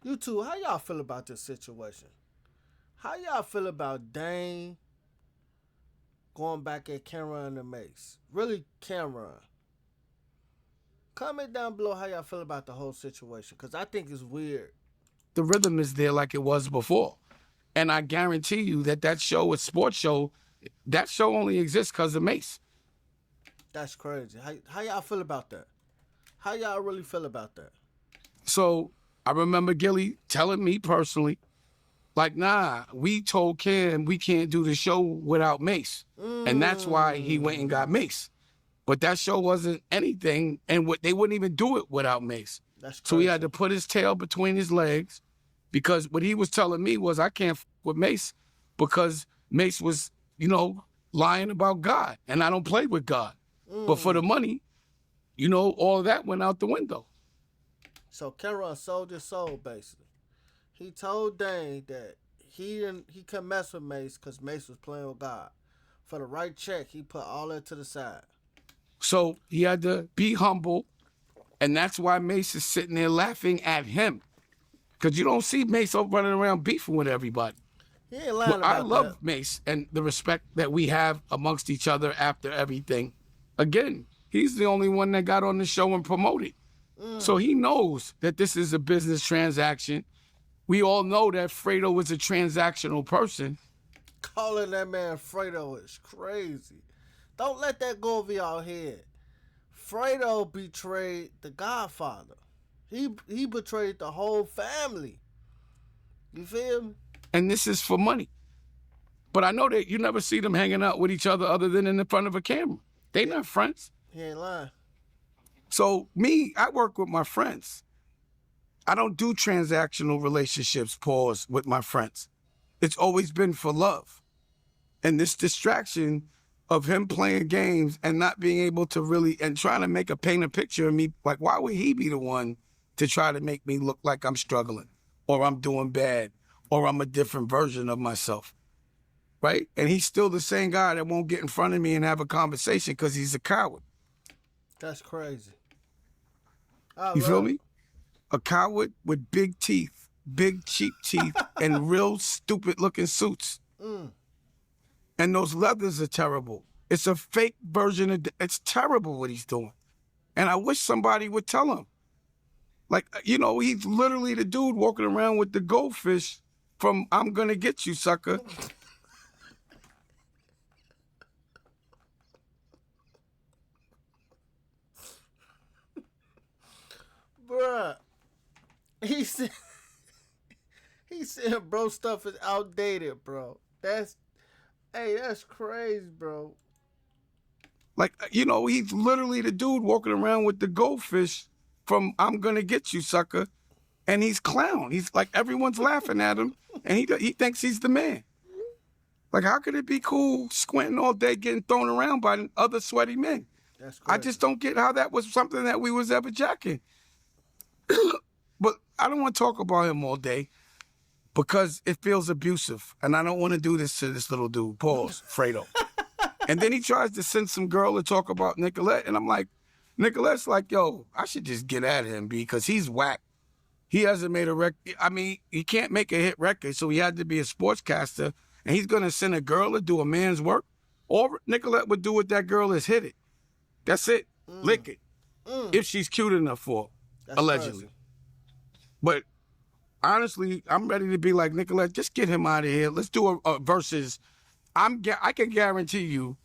You two, how y'all feel about this situation? How y'all feel about Dane going back at Camron and Mace? Really, Camron. Comment down below how y'all feel about the whole situation, cause I think it's weird. The rhythm is there like it was before. And I guarantee you that that show, a sports show, that show only exists because of Mace. That's crazy. How y'all feel about that? How y'all really feel about that? So I remember Gilly telling me personally, like, nah, we told Cam we can't do the show without Mace. And that's why he went and got Mace. But that show wasn't anything, and they wouldn't even do it without Mace. That's crazy. So he had to put his tail between his legs, because what he was telling me was, I can't with Mace because Mace was, lying about God, and I don't play with God. But for the money, all of that went out the window. So Camron sold his soul, basically. He told Dane that he couldn't mess with Mace because Mace was playing with God. For the right check, he put all that to the side. So he had to be humble, and that's why Mace is sitting there laughing at him. Because you don't see Mace running around beefing with everybody. He ain't lying about that. I love Mace and the respect that we have amongst each other after everything. Again, he's the only one that got on the show and promoted. So he knows that this is a business transaction. We all know that Fredo is a transactional person. Calling that man Fredo is crazy. Don't let that go over y'all head. Fredo betrayed the Godfather. He betrayed the whole family. You feel me? And this is for money. But I know that you never see them hanging out with each other than in the front of a camera. They not friends. He ain't lying. So me, I work with my friends. I don't do transactional relationships, pause, with my friends. It's always been for love. And this distraction of him playing games and not being able to really, and trying to paint a picture of me, like, why would he be the one to try to make me look like I'm struggling or I'm doing bad or I'm a different version of myself, right? And he's still the same guy that won't get in front of me and have a conversation because he's a coward. That's crazy. You feel me? A coward with big teeth, big cheap teeth, and real stupid looking suits. And those leathers are terrible. It's a fake version of, it's terrible what he's doing. And I wish somebody would tell him. Like, he's literally the dude walking around with the goldfish from I'm Gonna Get You, Sucker. Bruh. He said bro stuff is outdated, bro. That's crazy, bro. Like, he's literally the dude walking around with the goldfish from I'm Gonna Get You, Sucker. And he's clown. He's like, everyone's laughing at him, and he thinks he's the man. Like, how could it be cool squinting all day getting thrown around by other sweaty men? That's crazy. I just don't get how that was something that we was ever jacking. But I don't want to talk about him all day because it feels abusive, and I don't want to do this to this little dude, pause, Fredo. And then he tries to send some girl to talk about Nicolette, and I'm like, Nicolette's like, yo, I should just get at him because he's whack. He hasn't made a record. I mean, he can't make a hit record, so he had to be a sportscaster, and he's going to send a girl to do a man's work. All Nicolette would do with that girl is hit it. That's it. Lick it. If she's cute enough for it, That's allegedly. crazy. But honestly, I'm ready to be like, Nicolette, just get him out of here. Let's do a versus. I can guarantee you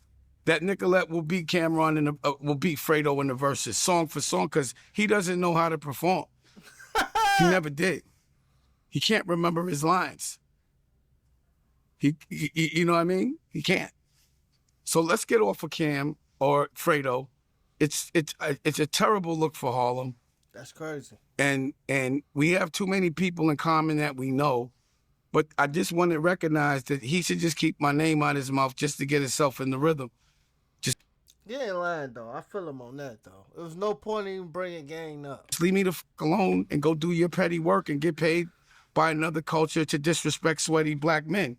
that Nicolette will beat Camron and will beat Fredo in the verses, song for song, because he doesn't know how to perform. He never did. He can't remember his lines. He you know what I mean? He can't. So let's get off of Cam or Fredo. It's a terrible look for Harlem. That's crazy. And we have too many people in common that we know. But I just want to recognize that he should just keep my name out of his mouth just to get himself in the rhythm. You ain't lying, though. I feel him on that, though. There was no point in even bringing gang up. Just leave me the fuck alone and go do your petty work and get paid by another culture to disrespect sweaty black men.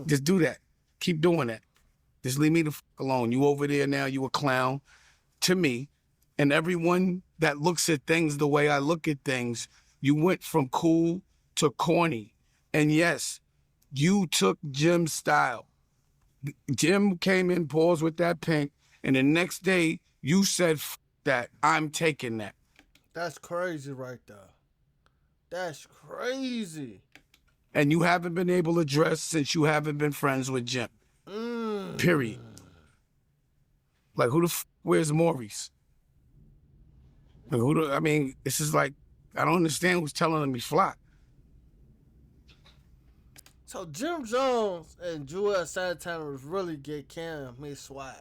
Just do that. Keep doing that. Just leave me the fuck alone. You over there now, you a clown to me. And everyone that looks at things the way I look at things You went from cool to corny. And yes, you took Jim's style. Jim came in, paused with that pink, and the next day you said, that, I'm taking that. That's crazy right there. That's crazy. And you haven't been able to dress since you haven't been friends with Jim. Period. Like, who the wears Maurice? Like, this is like, I don't understand who's telling him he's fly. So Jim Jones and Joel Santana was really get Cam his swag.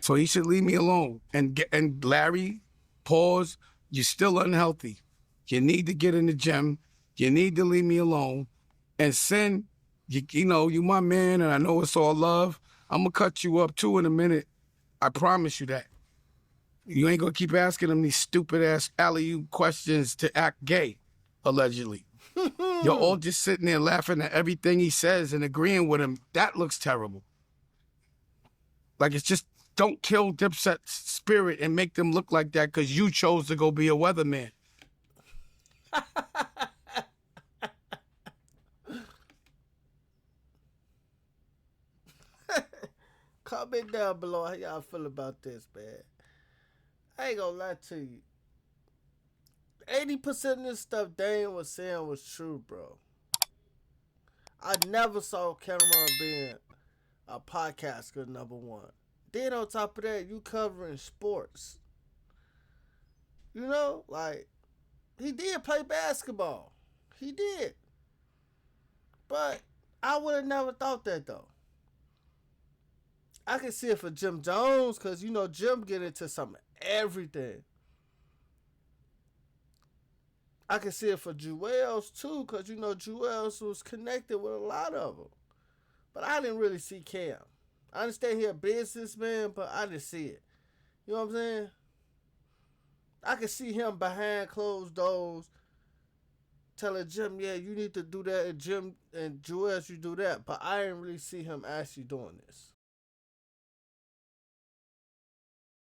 So he should leave me alone. And Larry, pause. You're still unhealthy. You need to get in the gym. You need to leave me alone. And Sin, you my man, and I know it's all love. I'm gonna cut you up too in a minute. I promise you that. You ain't gonna keep asking him these stupid ass alley-oop questions to act gay, allegedly. You're all just sitting there laughing at everything he says and agreeing with him. That looks terrible. Like, it's just, don't kill Dipset's spirit and make them look like that because you chose to go be a weatherman. Comment down below how y'all feel about this, man. I ain't gonna lie to you. 80% of this stuff Dane was saying was true, bro. I never saw Camron being a podcaster, number one. Then on top of that, you covering sports. You know, like, he did play basketball. He did. But I would have never thought that, though. I can see it for Jim Jones, because, Jim get into some everything. I can see it for Jewels, too, because, Jewels was connected with a lot of them. But I didn't really see Cam. I understand he a businessman, but I didn't see it. You know what I'm saying? I can see him behind closed doors telling Jim, yeah, you need to do that, and Jim and Jewels, you do that. But I didn't really see him actually doing this.